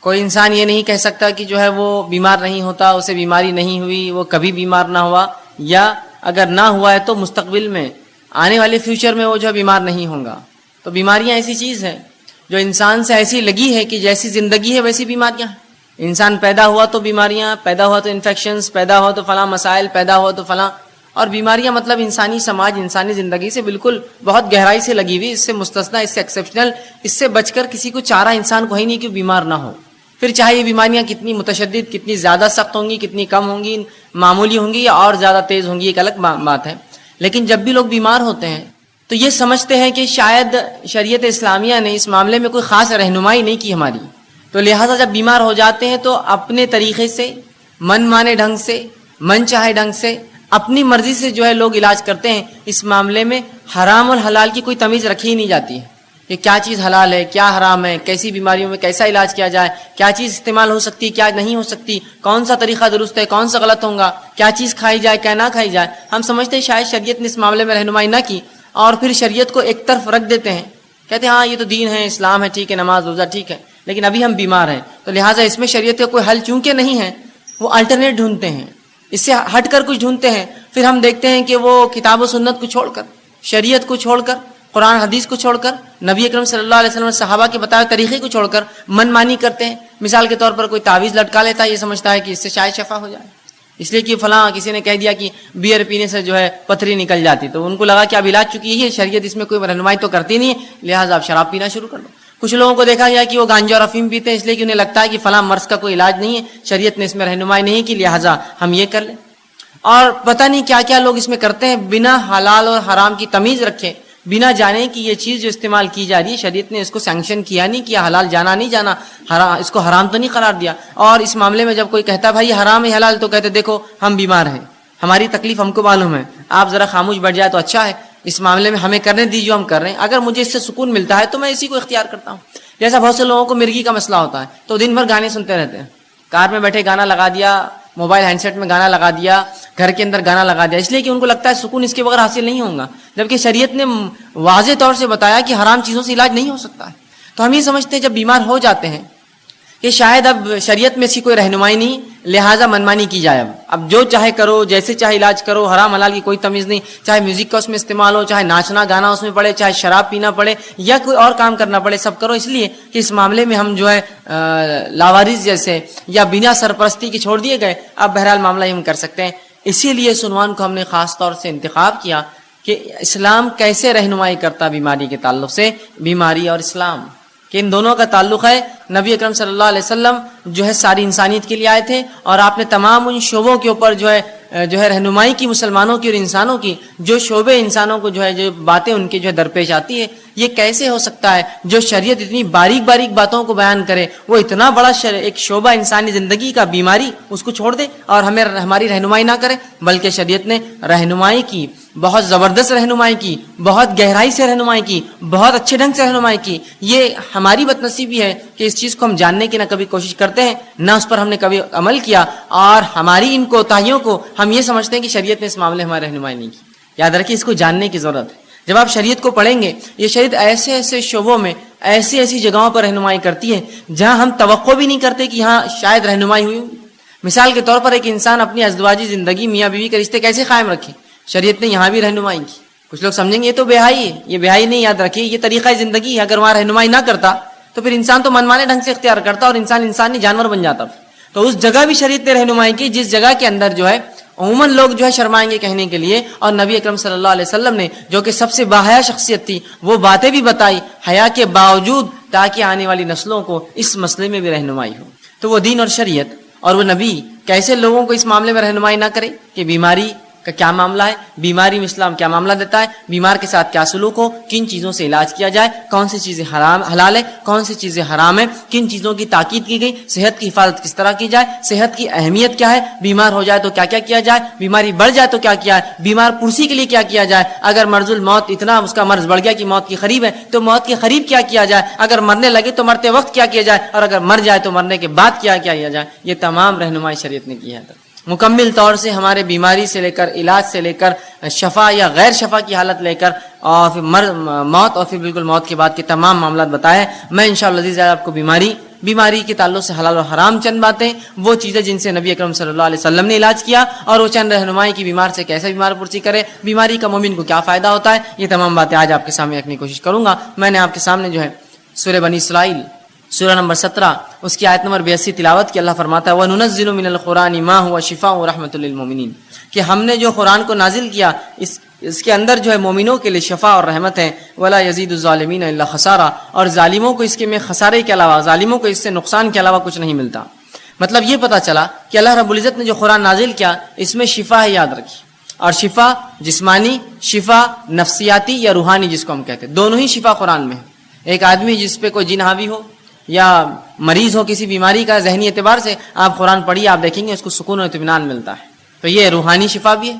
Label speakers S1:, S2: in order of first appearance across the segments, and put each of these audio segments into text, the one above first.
S1: کوئی انسان یہ نہیں کہہ سکتا کہ جو ہے وہ بیمار نہیں ہوتا، اسے بیماری نہیں ہوئی، وہ کبھی بیمار نہ ہوا، یا اگر نہ ہوا ہے تو مستقبل میں آنے والے فیوچر میں وہ جو ہے بیمار نہیں ہوگا۔ تو بیماریاں ایسی چیز ہے جو انسان سے ایسی لگی ہے کہ جیسی زندگی ہے ویسی بیماریاں ہیں۔ انسان پیدا ہوا تو بیماریاں، پیدا ہوا تو انفیکشنز، پیدا ہوا تو فلاں مسائل، پیدا ہوا تو فلاں، اور بیماریاں مطلب انسانی سماج، انسانی زندگی سے بالکل بہت گہرائی سے لگی ہوئی، اس سے مستثنا، اس سے ایکسیپشنل، اس سے بچ کر کسی کو چارہ انسان کو ہی نہیں کہ بیمار نہ ہو۔ پھر چاہے یہ بیماریاں کتنی متشدد، کتنی زیادہ سخت ہوں گی، کتنی کم ہوں گی، معمولی ہوں گی یا اور زیادہ تیز ہوں گی، ایک الگ بات ہے، لیکن جب بھی لوگ بیمار ہوتے ہیں تو یہ سمجھتے ہیں کہ شاید شریعت اسلامیہ نے اس معاملے میں کوئی خاص رہنمائی نہیں کی ہماری، تو لہٰذا جب بیمار ہو جاتے ہیں تو اپنے طریقے سے، من مانے ڈھنگ سے، من چاہے ڈھنگ سے، اپنی مرضی سے جو ہے لوگ علاج کرتے ہیں۔ اس معاملے میں حرام اور حلال کی کوئی تمیز رکھی ہی نہیں جاتی ہے کہ کیا چیز حلال ہے، کیا حرام ہے، کیسی بیماریوں میں کیسا علاج کیا جائے، کیا چیز استعمال ہو سکتی، کیا نہیں ہو سکتی، کون سا طریقہ درست ہے، کون سا غلط ہوگا، کیا چیز کھائی جائے، کیا نہ کھائی جائے۔ ہم سمجھتے ہیں شاید شریعت نے اس معاملے میں رہنمائی نہ کی، اور پھر شریعت کو ایک طرف رکھ دیتے ہیں، کہتے ہیں ہاں یہ تو دین ہے، اسلام ہے، ٹھیک ہے، نماز روزہ ٹھیک ہے، لیکن ابھی ہم بیمار ہیں تو لہٰذا اس میں شریعت کا کوئی حل چونکہ نہیں ہے، وہ الٹرنیٹ ڈھونڈتے ہیں، اس سے ہٹ کر کچھ ڈھونڈتے ہیں۔ پھر ہم دیکھتے ہیں کہ وہ کتاب و سنت کو چھوڑ کر، شریعت کو چھوڑ کر، قرآن حدیث کو چھوڑ کر، نبی اکرم صلی اللہ علیہ وسلم صحابہ کے بتائے طریقے کو چھوڑ کر من مانی کرتے ہیں۔ مثال کے طور پر کوئی تعویذ لٹکا لیتا ہے، یہ سمجھتا ہے کہ اس سے شاید شفا ہو جائے، اس لیے کہ فلاں کسی نے کہہ دیا کہ بیئر پینے سے جو ہے پتھری نکل جاتی، تو ان کو لگا کہ اب علاج چکی ہے، شریعت اس میں کوئی رہنمائی تو کرتی نہیں ہے، لہٰذا آپ شراب پینا شروع کر دو۔ کچھ لوگوں کو دیکھا گیا کہ وہ گانجا اور افیم پیتے ہیں، اس لیے کہ انہیں لگتا ہے کہ فلاں مرض کا کوئی علاج نہیں ہے، شریعت نے اس میں رہنمائی نہیں کی، لہٰذا ہم یہ کر لیں۔ اور پتہ نہیں کیا کیا لوگ اس میں کرتے ہیں، بنا حلال اور حرام کی تمیز رکھے، بنا جانے کہ یہ چیز جو استعمال کی جا رہی ہے شریعت نے اس کو سینکشن کیا نہیں کیا، حلال جانا نہیں جانا، اس کو حرام تو نہیں قرار دیا۔ اور اس معاملے میں جب کوئی کہتا بھائی حرام ہے حلال، تو کہتے دیکھو ہم بیمار ہیں، ہماری تکلیف ہم کو معلوم ہے، آپ ذرا خاموش بیٹھ جائے تو اچھا ہے، اس معاملے میں ہمیں کرنے دیجیے جو ہم کر رہے ہیں، اگر مجھے اس سے سکون ملتا ہے تو میں اسی کو اختیار کرتا ہوں۔ جیسا بہت سے لوگوں کو مرگی کا مسئلہ ہوتا ہے تو دن بھر گانے سنتے رہتے ہیں، کار میں بیٹھے گانا لگا دیا، موبائل ہینڈ سیٹ میں گانا لگا دیا، گھر کے اندر گانا لگا دیا، اس لیے کہ ان کو لگتا ہے سکون اس کے بغیر حاصل نہیں ہوگا، جبکہ شریعت نے واضح طور سے بتایا کہ حرام چیزوں سے علاج نہیں ہو سکتا ہے۔ تو ہم یہ سمجھتے ہیں جب بیمار ہو جاتے ہیں کہ شاید اب شریعت میں اس کی کوئی رہنمائی نہیں، لہٰذا منمانی کی جائے، اب جو چاہے کرو، جیسے چاہے علاج کرو، حرام حلال کی کوئی تمیز نہیں، چاہے میوزک کا اس میں استعمال ہو، چاہے ناچنا گانا اس میں پڑے، چاہے شراب پینا پڑے یا کوئی اور کام کرنا پڑے، سب کرو، اس لیے کہ اس معاملے میں ہم جو ہے لاوارث جیسے یا بنا سرپرستی کے چھوڑ دیے گئے، اب بہرحال معاملہ ہم کر سکتے ہیں۔ اسی لیے اس عنوان کو ہم نے خاص طور سے انتخاب کیا کہ اسلام کیسے رہنمائی کرتا بیماری کے تعلق سے، بیماری اور اسلام کہ ان دونوں کا تعلق ہے۔ نبی اکرم صلی اللہ علیہ وسلم جو ہے ساری انسانیت کے لیے آئے تھے، اور آپ نے تمام ان شعبوں کے اوپر جو ہے رہنمائی کی، مسلمانوں کی اور انسانوں کی، جو شعبے انسانوں کو جو ہے جو باتیں ان کے جو ہے درپیش آتی ہے، یہ کیسے ہو سکتا ہے جو شریعت اتنی باریک باریک باتوں کو بیان کرے، وہ اتنا بڑا ایک شعبہ انسانی زندگی کا بیماری اس کو چھوڑ دے اور ہمیں ہماری رہنمائی نہ کرے، بلکہ شریعت نے رہنمائی کی، بہت زبردست رہنمائی کی، بہت گہرائی سے رہنمائی کی، بہت اچھے ڈھنگ سے رہنمائی کی۔ یہ ہماری بد نصیبی ہے کہ اس چیز کو ہم جاننے کی نہ کبھی کوشش کرتے ہیں، نہ اس پر ہم نے کبھی عمل کیا، اور ہماری ان کوتاہیوں کو ہم یہ سمجھتے ہیں کہ شریعت نے اس معاملے ہماری رہنمائی نہیں کی۔ یاد رکھیے اس کو جاننے کی ضرورت ہے۔ جب آپ شریعت کو پڑھیں گے، یہ شریعت ایسے ایسے شعبوں میں، ایسی ایسی جگہوں پر رہنمائی کرتی ہے جہاں ہم توقع بھی نہیں کرتے کہ یہاں شاید رہنمائی ہوئی۔ مثال کے طور پر ایک انسان اپنی ازدواجی زندگی، میاں بیوی کے رشتے کیسے قائم رکھے، شریعت نے یہاں بھی رہنمائی کی۔ کچھ لوگ سمجھیں گے یہ تو بےحائی ہے، یہ بےحائی نہیں، یاد رکھیے یہ طریقہ زندگی ہے، اگر وہاں رہنمائی نہ کرتا تو پھر انسان تو منمانے ڈھنگ سے اختیار کرتا اور انسان نہیں جانور بن جاتا۔ تو اس جگہ بھی شریعت نے رہنمائی کی جس جگہ کے اندر جو ہے عموماً لوگ جو ہے شرمائیں گے کہنے کے لیے، اور نبی اکرم صلی اللہ علیہ وسلم نے جو کہ سب سے باحیا شخصیت تھی، وہ باتیں بھی بتائی حیا کے باوجود، تاکہ آنے والی نسلوں کو اس مسئلے میں بھی رہنمائی ہو۔ تو وہ دین اور شریعت اور وہ نبی کیسے لوگوں کو اس معاملے میں رہنمائی نہ کرے کہ بیماری کا کیا معاملہ ہے، بیماری میں اسلام کیا معاملہ دیتا ہے، بیمار کے ساتھ کیا سلوک ہو، کن چیزوں سے علاج کیا جائے، کون سی چیزیں حلال ہے، کون سی چیزیں حرام ہے، کن چیزوں کی تاکید کی گئی، صحت کی حفاظت کس طرح کی جائے، صحت کی اہمیت کیا ہے، بیمار ہو جائے تو کیا کیا کیا جائے، بیماری بڑھ جائے تو کیا کیا ہے، بیمار پرسی کے لیے کیا کیا جائے، اگر مرض الموت اتنا اس کا مرض بڑھ گیا کہ موت کی قریب ہے تو موت کے قریب کیا کیا جائے، اگر مرنے لگے تو مرتے وقت کیا کیا جائے، اور اگر مر جائے تو مرنے کے بعد کیا کیا جائے۔ یہ تمام رہنمائی شریعت نے کی ہے۔ مکمل طور سے ہمارے بیماری سے لے کر علاج سے لے کر شفا یا غیر شفا کی حالت لے کر اور پھر موت اور پھر بالکل موت کے بعد کے تمام معاملات بتائے. میں انشاءاللہ عزیز آپ کو بیماری کے تعلق سے حلال و حرام چند باتیں، وہ چیزیں جن سے نبی اکرم صلی اللہ علیہ وسلم نے علاج کیا، اور وہ چند رہنمائی کی بیمار سے کیسے بیمار پرسی کرے، بیماری کا مومن کو کیا فائدہ ہوتا ہے، یہ تمام باتیں آج آپ کے سامنے رکھنے کی کوشش کروں گا. میں نے آپ کے سامنے جو ہے سورہ بنی اسرائیل سورہ نمبر 17 اس کی آیت نمبر 82 تلاوت کی. اللہ فرماتا ہے وَنُنَزِّلُ مِنَ الْقُرْآنِ مَا هُوَ شِفَاءٌ وَرَحْمَةٌ لِّلْمُؤْمِنِينَ، کہ ہم نے جو قرآن کو نازل کیا اس کے اندر جو ہے مومنوں کے لیے شفا اور رحمت ہے. وَلَا يَزِيدُ الظَّالِمِينَ إِلَّا خَسَارًا، اور ظالموں کو اس کے میں خسارے کے علاوہ، ظالموں کو اس سے نقصان کے علاوہ کچھ نہیں ملتا. مطلب یہ پتہ چلا کہ اللہ رب العزت نے جو قرآن نازل کیا اس میں شفا ہے، یاد رکھیے. اور شفا جسمانی، شفا نفسیاتی یا روحانی جس کو ہم کہتے ہیں، دونوں ہی شفا قرآن میں ہے. ایک آدمی جس پہ کوئی جن حاوی ہو یا مریض ہو کسی بیماری کا، ذہنی اعتبار سے آپ قرآن پڑھیے، آپ دیکھیں گے اس کو سکون و اطمینان ملتا ہے. تو یہ روحانی شفا بھی ہے.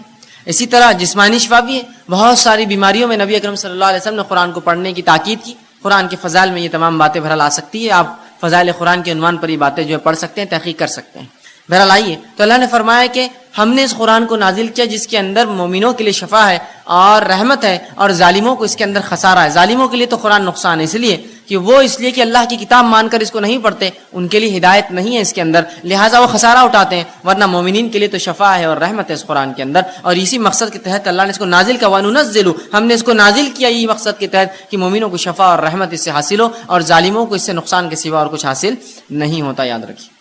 S1: اسی طرح جسمانی شفا بھی ہے. بہت ساری بیماریوں میں نبی اکرم صلی اللہ علیہ وسلم نے قرآن کو پڑھنے کی تاکید کی. قرآن کے فضائل میں یہ تمام باتیں بہرحال آ سکتی ہے. آپ فضائل قرآن کے عنوان پر یہ باتیں جو ہے پڑھ سکتے ہیں، تحقیق کر سکتے ہیں. بہرحال آئیے، تو اللہ نے فرمایا کہ ہم نے اس قرآن کو نازل کیا جس کے اندر مومنوں کے لیے شفا ہے اور رحمت ہے، اور ظالموں کو اس کے اندر خسارہ ہے. ظالموں کے لیے تو قرآن نقصان ہے، اس لیے کہ اللہ کی کتاب مان کر اس کو نہیں پڑھتے، ان کے لیے ہدایت نہیں ہے اس کے اندر، لہٰذا وہ خسارہ اٹھاتے ہیں. ورنہ مومنین کے لیے تو شفا ہے اور رحمت ہے اس قرآن کے اندر. اور اسی مقصد کے تحت اللہ نے اس کو نازل کیا. وَنُنَزِّلُ، ہم نے اس کو نازل کیا یہ مقصد کے تحت کہ مومنوں کو شفا اور رحمت اس سے حاصل ہو، اور ظالموں کو اس سے نقصان کے سوا اور کچھ حاصل نہیں ہوتا، یاد رکھیے.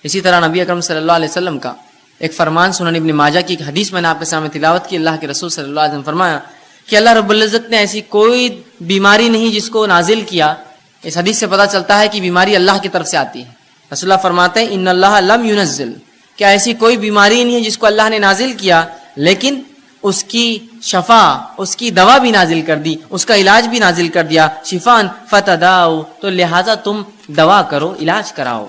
S1: اسی طرح نبی اکرم صلی اللہ علیہ وسلم کا ایک فرمان سنن ابن ماجہ کی ایک حدیث میں نے آپ کے سامنے تلاوت کی. اللہ کے رسول صلی اللہ علیہ وسلم فرمایا کہ اللہ رب العزت نے ایسی کوئی بیماری نہیں جس کو نازل کیا. اس حدیث سے پتہ چلتا ہے کہ بیماری اللہ کی طرف سے آتی ہے. رسول اللہ فرماتے ہیں ان اللہ لم ينزل، کہ ایسی کوئی بیماری نہیں ہے جس کو اللہ نے نازل کیا لیکن اس کی شفا، اس کی دوا بھی نازل کر دی، اس کا علاج بھی نازل کر دیا. شفان فتداؤ، تو لہٰذا تم دوا کرو، علاج کراؤ.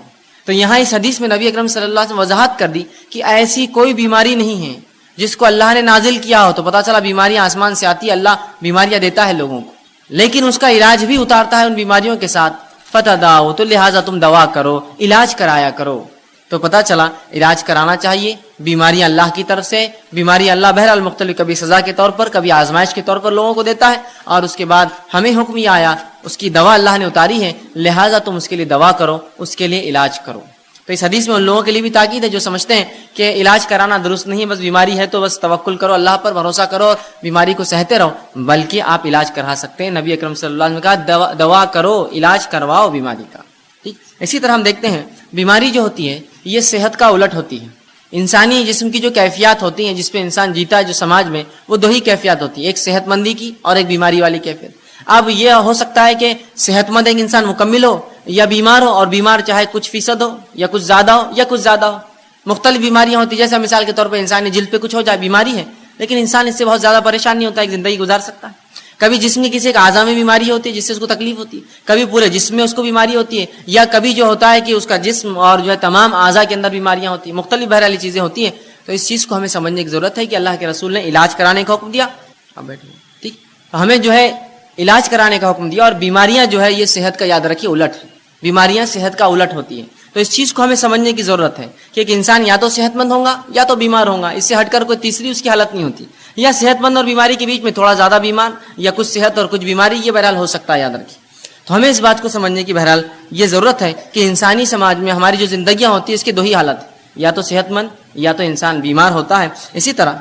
S1: تو یہاں اس حدیث میں نبی اکرم صلی اللہ علیہ وسلم وضاحت کر دی کہ ایسی کوئی بیماری نہیں ہے جس کو اللہ نے نازل کیا ہو. تو پتہ چلا بیماریاں آسمان سے آتی ہے، اللہ بیماریاں دیتا ہے لوگوں کو، لیکن اس کا علاج بھی اتارتا ہے ان بیماریوں کے ساتھ. فتداؤ، تو لہٰذا تم دوا کرو، علاج کرایا کرو. تو پتہ چلا علاج کرانا چاہیے. بیماریاں اللہ کی طرف سے، بیماری اللہ بہرحال مختلف، کبھی سزا کے طور پر، کبھی آزمائش کے طور پر لوگوں کو دیتا ہے، اور اس کے بعد ہمیں حکم یہ آیا، اس کی دوا اللہ نے اتاری ہے، لہٰذا تم اس کے لیے دوا کرو، اس کے لیے علاج کرو. تو اس حدیث میں ان لوگوں کے لیے بھی تاکید ہے جو سمجھتے ہیں کہ علاج کرانا درست نہیں ہے، بس بیماری ہے تو بس توکل کرو، اللہ پر بھروسہ کرو اور بیماری کو سہتے رہو، بلکہ آپ علاج کرا سکتے ہیں. نبی اکرم صلی اللہ علیہ وسلم نے کہا دوا کرو، علاج کرواؤ بیماری کا. ٹھیک. اسی طرح ہم دیکھتے ہیں بیماری جو ہوتی ہے یہ صحت کا الٹ ہوتی ہے. انسانی جسم کی جو کیفیات ہوتی ہیں جس پہ انسان جیتا ہے جو سماج میں، وہ دو ہی کیفیات ہوتی ہیں، ایک صحت مندی کی اور ایک بیماری والی کیفیت. اب یہ ہو سکتا ہے کہ صحت مند ایک انسان مکمل ہو یا بیمار ہو، اور بیمار چاہے کچھ فیصد ہو یا کچھ زیادہ ہو یا کچھ زیادہ ہو. مختلف بیماریاں ہوتی ہیں، جیسے مثال کے طور پر انسانی جلد پہ کچھ ہو جائے، بیماری ہے، لیکن انسان اس سے بہت زیادہ پریشان نہیں ہوتا، ایک زندگی گزار سکتا ہے. کبھی جسم کی کسی ایک اعضاء میں بیماری ہوتی ہے جس سے اس کو تکلیف ہوتی ہے، کبھی پورے جسم میں اس کو بیماری ہوتی ہے، یا کبھی جو ہوتا ہے کہ اس کا جسم اور جو ہے تمام اعضاء کے اندر بیماریاں ہوتی ہیں، مختلف بہر والی چیزیں ہوتی ہیں. تو اس چیز کو ہمیں سمجھنے کی ضرورت ہے کہ اللہ کے رسول نے علاج کرانے کا حکم دیا. اب بیٹھے ٹھیک، تو ہمیں جو ہے علاج کرانے کا حکم دیا، اور بیماریاں جو ہے یہ صحت کا یاد رکھیے الٹ ہے، بیماریاں صحت کا الٹ ہوتی ہیں. تو اس چیز کو ہمیں سمجھنے کی ضرورت ہے کہ ایک انسان یا تو صحت مند ہوگا یا تو بیمار ہوگا، اس سے ہٹ کر کوئی تیسری اس کی حالت نہیں ہوتی، یا صحت مند اور بیماری کے بیچ میں تھوڑا زیادہ بیمار، یا کچھ صحت اور کچھ بیماری، یہ بہرحال ہو سکتا ہے، یاد رکھیے. تو ہمیں اس بات کو سمجھنے کی بہرحال یہ ضرورت ہے کہ انسانی سماج میں ہماری جو زندگیاں ہوتی ہیں اس کی دو ہی حالت ہے، یا تو صحت مند یا تو انسان بیمار ہوتا ہے. اسی طرح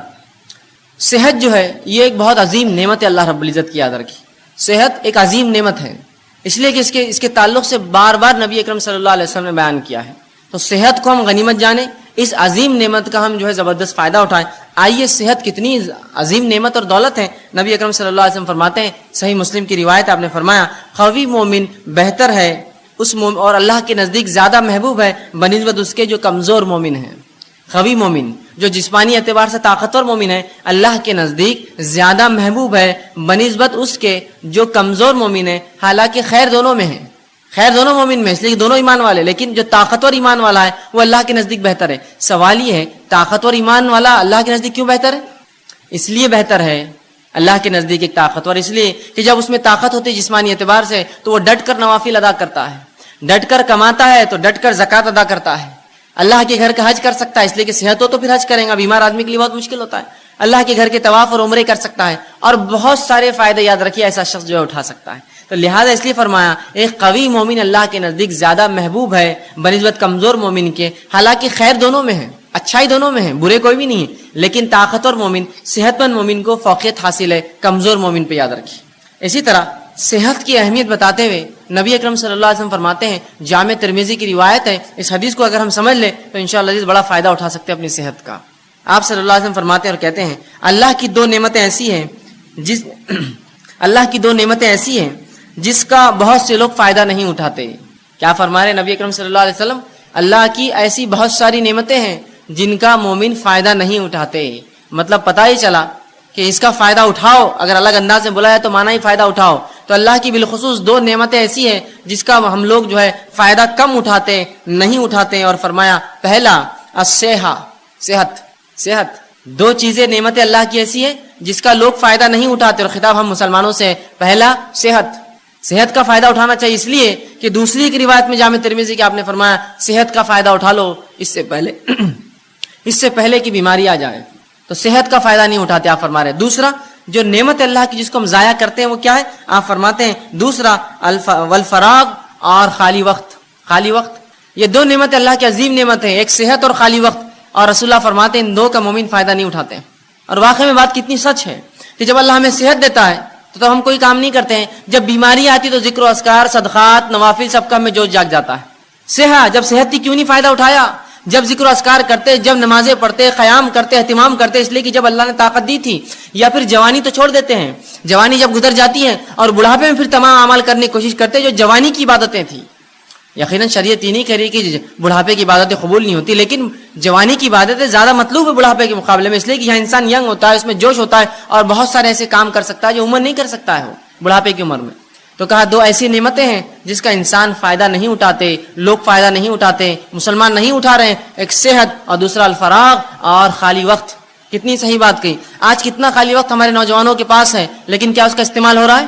S1: صحت جو ہے یہ ایک بہت عظیم نعمت ہے اللہ رب العزت کی، یاد رکھیے. صحت ایک عظیم نعمت ہے، اس لیے کہ اس کے تعلق سے بار بار نبی اکرم صلی اللہ علیہ وسلم نے بیان کیا ہے. تو صحت کو ہم غنیمت جانیں، اس عظیم نعمت کا ہم جو ہے زبردست فائدہ اٹھائیں. آئیے صحت کتنی عظیم نعمت اور دولت ہے. نبی اکرم صلی اللہ علیہ وسلم فرماتے ہیں، صحیح مسلم کی روایت، آپ نے فرمایا قوی مومن بہتر ہے اس مومن اور اللہ کے نزدیک زیادہ محبوب ہے بنسبت اس کے جو کمزور مومن ہیں. قوی مومن جو جسمانی اعتبار سے طاقتور مومن ہے، اللہ کے نزدیک زیادہ محبوب ہے بنسبت اس کے جو کمزور مومن ہے. حالانکہ خیر دونوں میں ہے، خیر دونوں مومن میں، اس لیے دونوں ایمان والے، لیکن جو طاقتور ایمان والا ہے وہ اللہ کے نزدیک بہتر ہے. سوال یہ ہے طاقتور ایمان والا اللہ کے نزدیک کیوں بہتر ہے؟ اس لیے بہتر ہے اللہ کے نزدیک ایک طاقتور، اس لیے کہ جب اس میں طاقت ہوتی ہے جسمانی اعتبار سے تو وہ ڈٹ کر نوافل ادا کرتا ہے، ڈٹ کر کماتا ہے تو ڈٹ کر زکوٰۃ ادا کرتا ہے. اللہ کے گھر کا حج کر سکتا ہے اس لیے کہ صحت ہو تو پھر حج کریں گا, بیمار آدمی کے لیے بہت مشکل ہوتا ہے. اللہ کے گھر کے طواف اور عمرے کر سکتا ہے, اور بہت سارے فائدے یاد رکھیے ایسا شخص جو ہے اٹھا سکتا ہے. تو لہٰذا اس لیے فرمایا ایک قوی مومن اللہ کے نزدیک زیادہ محبوب ہے بنسبت کمزور مومن کے. حالانکہ خیر دونوں میں ہے, اچھائی دونوں میں ہے, برے کوئی بھی نہیں ہے, لیکن طاقتور مومن, صحت مند مومن کو فوقیت حاصل ہے کمزور مومن پہ, یاد رکھیے. اسی طرح صحت کی اہمیت بتاتے ہوئے نبی اکرم صلی اللہ علیہ وسلم فرماتے ہیں, جامع ترمذی کی روایت ہے, اس حدیث کو اگر ہم سمجھ لیں تو انشاءاللہ عزیز بڑا فائدہ اٹھا سکتے ہیں اپنی صحت کا. آپ صلی اللہ علیہ وسلم فرماتے ہیں اور کہتے ہیں اللہ کی دو نعمتیں ایسی ہیں جس کا بہت سے لوگ فائدہ نہیں اٹھاتے. کیا فرما رہے نبی اکرم صلی اللہ علیہ وسلم؟ اللہ کی ایسی بہت ساری نعمتیں ہیں جن کا مومن فائدہ نہیں اٹھاتے. مطلب پتہ ہی چلا کہ اس کا فائدہ اٹھاؤ, اگر الگ انداز سے بولا ہے تو مانا ہی فائدہ اٹھاؤ. تو اللہ کی بالخصوص دو نعمتیں ایسی ہیں جس کا ہم لوگ جو ہے فائدہ کم اٹھاتے, نہیں اٹھاتے. اور فرمایا پہلا صحت. دو چیزیں نعمتیں اللہ کی ایسی ہے جس کا لوگ فائدہ نہیں اٹھاتے, اور خطاب ہم مسلمانوں سے. پہلا صحت کا فائدہ اٹھانا چاہیے, اس لیے کہ دوسری کی روایت میں جامع ترمذی کی آپ نے فرمایا صحت کا فائدہ اٹھا لو اس سے پہلے کہ بیماری آ جائے. تو صحت کا فائدہ نہیں اٹھاتے آپ فرما رہے. دوسرا جو نعمت اللہ کی جس کو ہم ضائع کرتے ہیں وہ کیا ہے؟ آپ فرماتے ہیں دوسرا والفراغ اور خالی وقت. یہ دو نعمت اللہ کی عظیم نعمت ہے, ایک صحت اور خالی وقت. اور رسول اللہ فرماتے ہیں ان دو کا مومن فائدہ نہیں اٹھاتے. اور واقعی میں بات کتنی سچ ہے کہ جب اللہ ہمیں صحت دیتا ہے تو ہم کوئی کام نہیں کرتے ہیں, جب بیماری آتی تو ذکر و اذکار, صدقات, نوافل سب کا ہمیں جوش جاگ جاتا ہے. جب صحت تھی کیوں نہیں فائدہ اٹھایا؟ جب ذکر و اذکار کرتے, جب نمازیں پڑھتے, قیام کرتے, اہتمام کرتے, اس لیے کہ جب اللہ نے طاقت دی تھی. یا پھر جوانی تو چھوڑ دیتے ہیں, جوانی جب گزر جاتی ہے اور بڑھاپے میں پھر تمام اعمال کرنے کی کوشش کرتے جو جوانی کی عبادتیں تھیں. یقیناً شریعت یہ نہیں کہہ رہی کہ بڑھاپے کی عبادتیں قبول نہیں ہوتی, لیکن جوانی کی عبادتیں زیادہ مطلوب ہے بڑھاپے کے مقابلے میں, اس لیے کہ یہاں انسان ینگ ہوتا ہے, اس میں جوش ہوتا ہے, اور بہت سارے ایسے کام کر سکتا ہے جو عمر نہیں کر سکتا ہے وہ بڑھاپے کی عمر میں. تو کہا دو ایسی نعمتیں ہیں جس کا انسان فائدہ نہیں اٹھاتے, لوگ فائدہ نہیں اٹھاتے, مسلمان نہیں اٹھا رہے ہیں. ایک صحت اور دوسرا الفراغ اور خالی وقت. کتنی صحیح بات کہی. آج کتنا خالی وقت ہمارے نوجوانوں کے پاس ہے, لیکن کیا اس کا استعمال ہو رہا ہے؟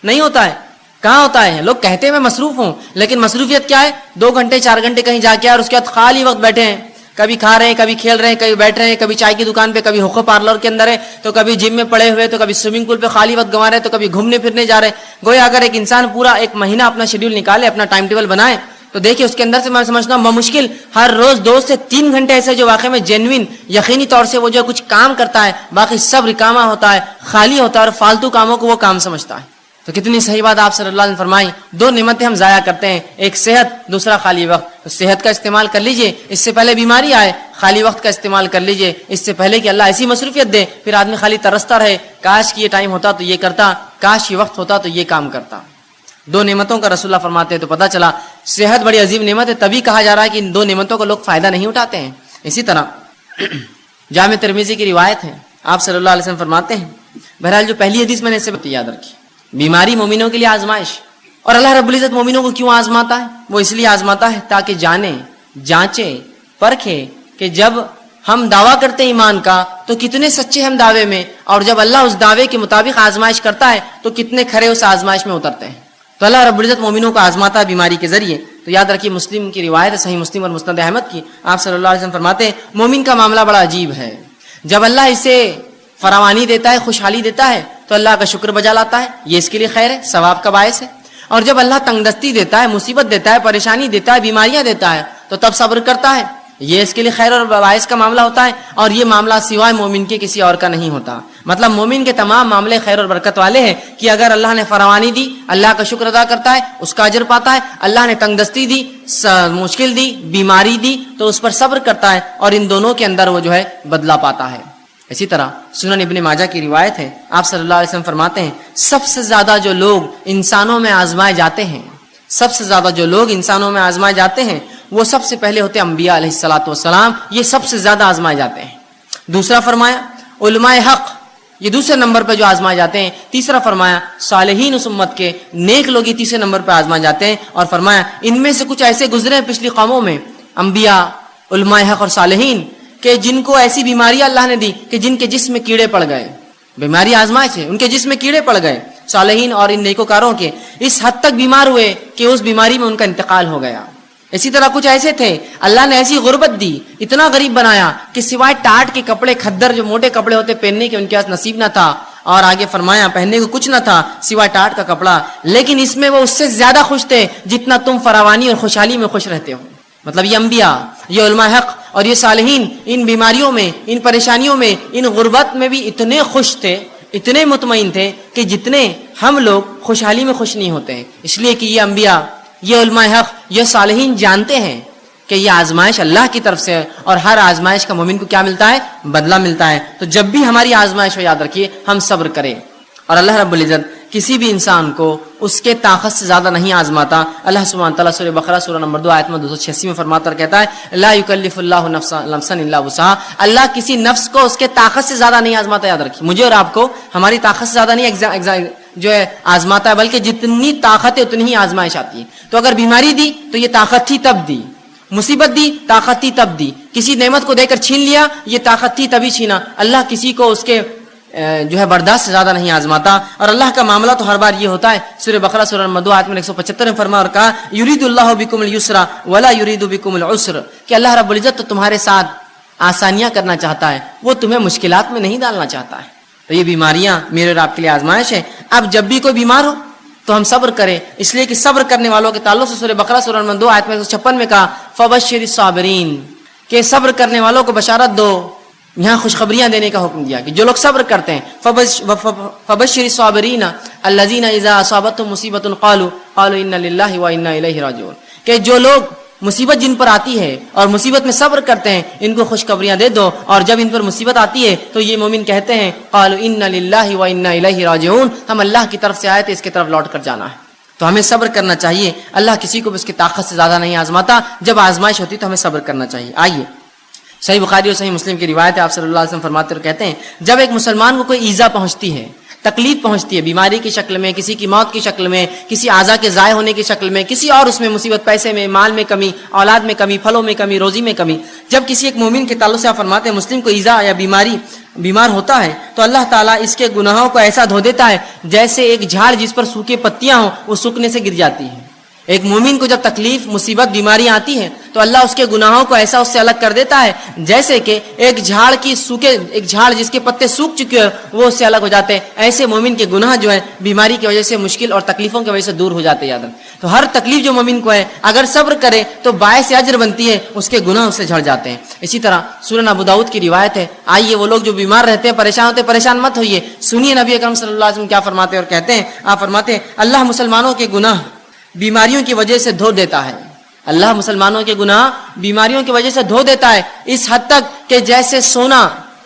S1: نہیں ہوتا ہے. کہاں ہوتا ہے؟ لوگ کہتے ہیں میں مصروف ہوں, لیکن مصروفیت کیا ہے؟ 2 گھنٹے 4 گھنٹے کہیں جا کے اور اس کے بعد خالی وقت بیٹھے ہیں, کبھی کھا رہے ہیں, کبھی کھیل رہے ہیں, کبھی بیٹھ رہے ہیں, کبھی چائے کی دکان پہ, کبھی ہوکو پارلر کے اندر ہے, تو کبھی جم میں پڑے ہوئے, تو کبھی سوئمنگ پول پہ خالی وقت گنوا رہے ہیں, تو کبھی گھومنے پھرنے جا رہے ہیں. گویا اگر ایک انسان پورا 1 مہینہ اپنا شیڈیول نکالے, اپنا ٹائم ٹیبل بنائے, تو دیکھیے اس کے اندر سے میں سمجھتا ہوں بمشکل ہر روز 2 سے 3 گھنٹے ایسے جو واقعی میں جینوین یقینی طور سے وہ جو کچھ کام کرتا ہے, باقی سب رکامہ ہوتا ہے, خالی ہوتا ہے, اور فالتو کاموں کو وہ کام سمجھتا ہے. تو کتنی صحیح بات آپ صلی اللہ علیہ وسلم فرمائی. 2 نعمتیں ہم ضائع کرتے ہیں, ایک صحت, دوسرا خالی وقت. تو صحت کا استعمال کر لیجئے اس سے پہلے بیماری آئے, خالی وقت کا استعمال کر لیجئے اس سے پہلے کہ اللہ ایسی مصروفیت دے پھر آدمی خالی ترستا رہے, کاش کہ یہ ٹائم ہوتا تو یہ کرتا, کاش یہ وقت ہوتا تو یہ کام کرتا. 2 نعمتوں کا رسول اللہ فرماتے ہیں. تو پتہ چلا صحت بڑی عظیم نعمت ہے, تبھی کہا جا رہا ہے کہ ان 2 نعمتوں کو لوگ فائدہ نہیں اٹھاتے ہیں. اسی طرح جامع ترمذی کی روایت ہے, آپ صلی اللہ علیہ وسلم فرماتے ہیں, بہرحال جو پہلی حدیث میں نے اسے یاد رکھی, بیماری مومنوں کے لیے آزمائش. اور اللہ رب العزت مومنوں کو کیوں آزماتا ہے؟ وہ اس لیے آزماتا ہے تاکہ جانے, جانچے, پرکھے کہ جب ہم دعویٰ کرتے ہیں ایمان کا تو کتنے سچے ہم دعوے میں, اور جب اللہ اس دعوے کے مطابق آزمائش کرتا ہے تو کتنے کھرے اس آزمائش میں اترتے ہیں. تو اللہ رب العزت مومنوں کو آزماتا ہے بیماری کے ذریعے. تو یاد رکھیے مسلم کی روایت ہے, صحیح مسلم اور مسند احمد کی, آپ صلی اللہ علیہ وسلم فرماتے ہیں مومن کا معاملہ بڑا عجیب ہے. جب اللہ اسے فراوانی دیتا ہے, خوشحالی دیتا ہے, تو اللہ کا شکر بجا لاتا ہے, یہ اس کے لیے خیر ہے, ثواب کا باعث ہے. اور جب اللہ تنگ دستی دیتا ہے, مصیبت دیتا ہے, پریشانی دیتا ہے, بیماریاں دیتا ہے, تو تب صبر کرتا ہے, یہ اس کے لیے خیر اور باعث کا معاملہ ہوتا ہے. اور یہ معاملہ سوائے مومن کے کسی اور کا نہیں ہوتا. مطلب مومن کے تمام معاملے خیر اور برکت والے ہیں کہ اگر اللہ نے فراوانی دی اللہ کا شکر ادا کرتا ہے, اس کا اجر پاتا ہے. اللہ نے تنگ دستی دی, مشکل دی, بیماری دی, تو اس پر صبر کرتا ہے, اور ان دونوں کے اندر وہ جو ہے بدلہ پاتا ہے. اسی طرح سنن ابن ماجہ کی روایت ہے, آپ صلی اللہ علیہ وسلم فرماتے ہیں سب سے زیادہ جو لوگ انسانوں میں آزمائے جاتے ہیں, سب سے زیادہ جو لوگ انسانوں میں آزمائے جاتے ہیں وہ سب سے پہلے ہوتے ہیں انبیاء علیہ الصلوۃ والسلام, یہ سب سے زیادہ آزمائے جاتے ہیں. دوسرا فرمایا علماء حق, یہ دوسرے نمبر پہ جو آزمائے جاتے ہیں. تیسرا فرمایا صالحین اس امت کے نیک لوگ یہ تیسرے نمبر پہ آزمائے جاتے ہیں. اور فرمایا ان میں سے کچھ ایسے گزرے ہیں پچھلی قوموں میں, انبیاء, علماء حق اور صالحین, کہ جن کو ایسی بیماریاں اللہ نے دی کہ جن کے جسم میں کیڑے پڑ گئے. بیماری آزمائش ہے, ان کے جسم میں کیڑے پڑ گئے. صالحین اور ان نیکوکاروں کے اس حد تک بیمار ہوئے کہ اس بیماری میں ان کا انتقال ہو گیا. اسی طرح کچھ ایسے تھے اللہ نے ایسی غربت دی, اتنا غریب بنایا کہ سوائے ٹاٹ کے کپڑے, کھدر جو موٹے کپڑے ہوتے پہننے کے ان کے پاس نصیب نہ تھا, اور آگے فرمایا پہننے کو کچھ نہ تھا سوائے ٹاٹ کا کپڑا, لیکن اس میں وہ اس سے زیادہ خوش تھے جتنا تم فراوانی اور خوشحالی میں خوش رہتے ہو. مطلب یہ انبیاء, یہ علماء حق اور یہ صالحین ان بیماریوں میں, ان پریشانیوں میں, ان غربت میں بھی اتنے خوش تھے, اتنے مطمئن تھے کہ جتنے ہم لوگ خوشحالی میں خوش نہیں ہوتے ہیں. اس لیے کہ یہ انبیاء, یہ علماء حق, یہ صالحین جانتے ہیں کہ یہ آزمائش اللہ کی طرف سے ہے, اور ہر آزمائش کا مومن کو کیا ملتا ہے؟ بدلہ ملتا ہے. تو جب بھی ہماری آزمائش ہو یاد رکھیے ہم صبر کریں, اور اللہ رب العزت کسی بھی انسان کو اس کے طاقت سے زیادہ نہیں آزماتا. اللہ سبحانہ تعالیٰ سورہ بقرہ سورہ نمبر 2 آیت 286 میں فرماتا اور کہتا ہے لا یکلف اللہ نفسا الا وسعها, اللہ کسی نفس کو اس کے طاقت سے زیادہ نہیں آزماتا. یاد رکھیے مجھے اور آپ کو ہماری طاقت سے زیادہ نہیں جو ہے آزماتا ہے, بلکہ جتنی طاقت ہے اتنی ہی آزمائش آتی ہے. تو اگر بیماری دی تو یہ طاقت تھی تب دی, مصیبت دی طاقت تھی تب دی, کسی نعمت کو دے کر چھین لیا یہ طاقت تھی تبھی چھینا. اللہ کسی کو اس کے جو ہے برداشت سے زیادہ نہیں آزماتا, اور اللہ کا معاملہ تو ہر بار یہ ہوتا ہے. سورہ بقرہ سورہ نمبر 2 آیت 175 میں فرمایا اور کہا یرید اللہ بکم اليسر ولا یرید بکم العسر, کہ اللہ رب العزت تو تمہارے ساتھ آسانیاں کرنا چاہتا ہے, وہ تمہیں مشکلات میں نہیں ڈالنا چاہتا ہے. تو یہ بیماریاں میرے اور آپ کے لیے آزمائش ہے. اب جب بھی کوئی بیمار ہو تو ہم صبر کریں, اس لیے کہ صبر کرنے والوں کے تعلق سے سورہ بقرہ سورہ نمبر 2 آیت 156 میں کہا فبشر الصابرین, کہ صبر کرنے والوں کو بشارت دو. یہاں خوشخبریاں دینے کا حکم دیا کہ جو لوگ صبر کرتے ہیں فبشر الصابرین الذین اذا اصابتهم مصیبۃ قالوا انا للہ وانا الیہ راجعون, کہ جو لوگ مصیبت جن پر آتی ہے اور مصیبت میں صبر کرتے ہیں ان کو خوشخبریاں دے دو, اور جب ان پر مصیبت آتی ہے تو یہ مومن کہتے ہیں قالوا انا للہ وانا الیہ راجعون, ہم اللہ کی طرف سے آئے تھے اس کی طرف لوٹ کر جانا ہے. تو ہمیں صبر کرنا چاہیے. اللہ کسی کو بھی اس کی طاقت سے زیادہ نہیں آزماتا. جب آزمائش ہوتی تو ہمیں صبر کرنا چاہیے. آئیے صحیح بخاری اور صحیح مسلم کی روایت ہے, آپ صلی اللہ علیہ وسلم فرماتے اور کہتے ہیں جب ایک مسلمان کو کوئی ایذا پہنچتی ہے, تکلیف پہنچتی ہے, بیماری کی شکل میں, کسی کی موت کی شکل میں, کسی اعضاء کے ضائع ہونے کی شکل میں, کسی اور اس میں مصیبت, پیسے میں, مال میں کمی, اولاد میں کمی, پھلوں میں کمی, روزی میں کمی, جب کسی ایک مومن کے تعلق سے آپ فرماتے ہیں مسلم کو ایذا یا بیمار ہوتا ہے تو اللہ تعالیٰ اس کے گناہوں کو ایسا دھو دیتا ہے جیسے ایک جھاڑ جس پر سوکھے پتیاں ہوں وہ سوکھنے سے گر جاتی ہیں. ایک مومن کو جب تکلیف, مصیبت, بیماریاں آتی ہیں تو اللہ اس کے گناہوں کو ایسا اس سے الگ کر دیتا ہے جیسے کہ ایک جھاڑ جس کے پتے سوکھ چکے ہیں وہ اس سے الگ ہو جاتے ہیں. ایسے مومن کے گناہ جو ہے بیماری کی وجہ سے, مشکل اور تکلیفوں کی وجہ سے دور ہو جاتے ہیں. تو ہر تکلیف جو مومن کو ہے اگر صبر کرے تو باعث اجر بنتی ہے, اس کے گناہ اس سے جھڑ جاتے ہیں. اسی طرح سنن ابو داؤد کی روایت ہے. آئیے وہ لوگ جو بیمار رہتے ہیں, پریشان ہوتے ہیں, پریشان مت ہوئیے, سنیے نبی اکرم صلی اللہ علیہ وسلم کیا فرماتے ہیں اور کہتے ہیں. آپ فرماتے ہیں اللہ مسلمانوں کے گناہ بیماریوں کی وجہ سے دھو دیتا ہے. اللہ مسلمانوں کے گناہ بیماریوں کی وجہ سے دھو دیتا ہے, اس حد تک کہ جیسے سونا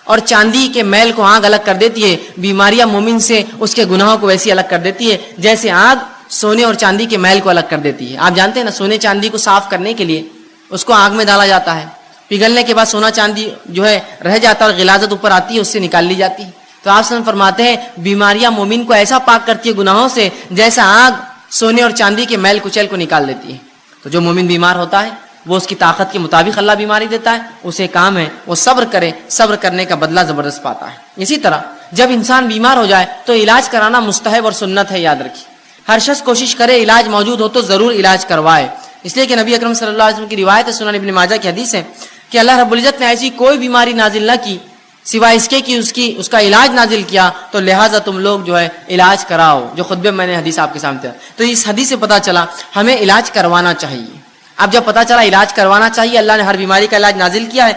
S1: اور چاندی کے میل کو آگ الگ کر دیتی ہے, بیماریاں مومن سے اس کے گناہوں کو ویسی الگ کر دیتی ہے جیسے آگ سونے اور چاندی کے میل کو الگ کر دیتی ہے. آپ جانتے ہیں نا سونے چاندی کو صاف کرنے کے لیے اس کو آگ میں ڈالا جاتا ہے, پگھلنے کے بعد سونا چاندی جو ہے رہ جاتا ہے اور غلاظت اوپر آتی ہے, اس سے نکال لی جاتی ہے. تو آپ فرماتے ہیں بیماریاں مومن کو ایسا پاک کرتی ہے گناہوں سے جیسا آگ سونے اور چاندی کے میل کچیل کو نکال دیتی ہے. تو جو مومن بیمار ہوتا ہے وہ اس کی طاقت کے مطابق اللہ بیماری دیتا ہے, اسے کام ہے وہ صبر کرے, صبر کرنے کا بدلہ زبردست پاتا ہے. اسی طرح جب انسان بیمار ہو جائے تو علاج کرانا مستحب اور سنت ہے. یاد رکھیے ہر شخص کوشش کرے علاج موجود ہو تو ضرور علاج کروائے, اس لیے کہ نبی اکرم صلی اللہ علیہ وسلم کی روایت ہے, سنن ابن ماجہ کی حدیث ہے کہ اللہ رب العزت نے ایسی کوئی بیماری نازل نہ کی سوائے اس کے کہ اس کا علاج نازل کیا, تو لہٰذا تم لوگ جو ہے علاج کراؤ. جو خطبے میں نے حدیث آپ کے سامنے, تو اس حدیث سے پتہ چلا ہمیں علاج کروانا چاہیے. اب جب پتہ چلا علاج کروانا چاہیے, اللہ نے ہر بیماری کا علاج نازل کیا ہے,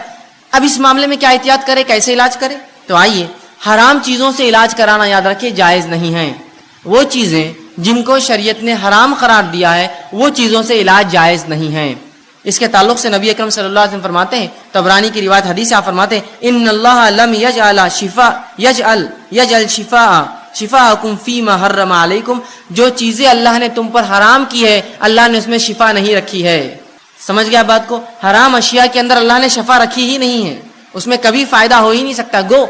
S1: اب اس معاملے میں کیا احتیاط کرے, کیسے علاج کرے. تو آئیے حرام چیزوں سے علاج کرانا یاد رکھیے جائز نہیں ہے. وہ چیزیں جن کو شریعت نے حرام قرار دیا ہے وہ چیزوں سے علاج جائز نہیں ہے. اس کے تعلق سے نبی اکرم صلی اللہ علیہ وسلم فرماتے ہیں, طبرانی کی روایت حدیث آپ فرماتے ہیں ان اللہ لم یجعل شفاءکم فیما حرم علیکم, جو چیزیں اللہ نے تم پر حرام کی ہے اللہ نے اس میں شفا نہیں رکھی ہے. سمجھ گیا بات کو, حرام اشیاء کے اندر اللہ نے شفا رکھی ہی نہیں ہے, اس میں کبھی فائدہ ہو ہی نہیں سکتا. گو